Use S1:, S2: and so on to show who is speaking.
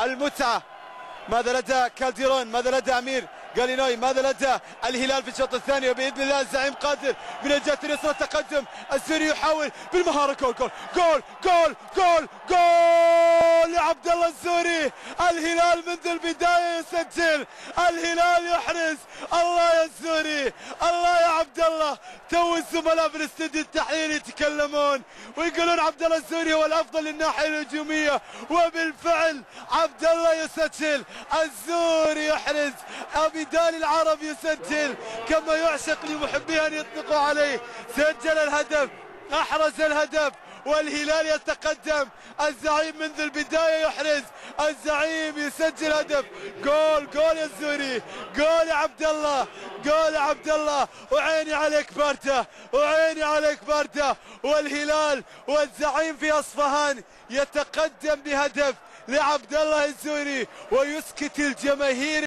S1: المتعة. ماذا لدى كالديرون؟ ماذا لدى أمير غالينوي؟ ماذا لدى الهلال في الشوط الثاني؟ وبإذن الله الزعيم قادر من الجهة اليسرى التقدم. السوري يحاول بالمهارة. جول جول جول جول جول جول لعبد الله السوري. الهلال منذ البداية يسجل، الهلال يحرز. الله يا السوري، الله يا عبد الله. تو الزملاء في الاستوديو التحليلي يتكلمون ويقولون عبد الله السوري هو الافضل للناحيه الهجوميه، وبالفعل عبد الله يسجل، السوري يحرز، أبيدال العرب يسجل كما يعشق لمحبيه ان يطلقوا عليه. سجل الهدف، احرز الهدف، والهلال يتقدم. الزعيم منذ البداية يحرز، الزعيم يسجل هدف. جول جول يا السوري، جول يا عبد الله، جول يا عبد الله. وعيني عليك بارتا، وعيني عليك بارتا. والهلال والزعيم في أصفهان يتقدم بهدف لعبد الله السوري ويسكت الجماهير.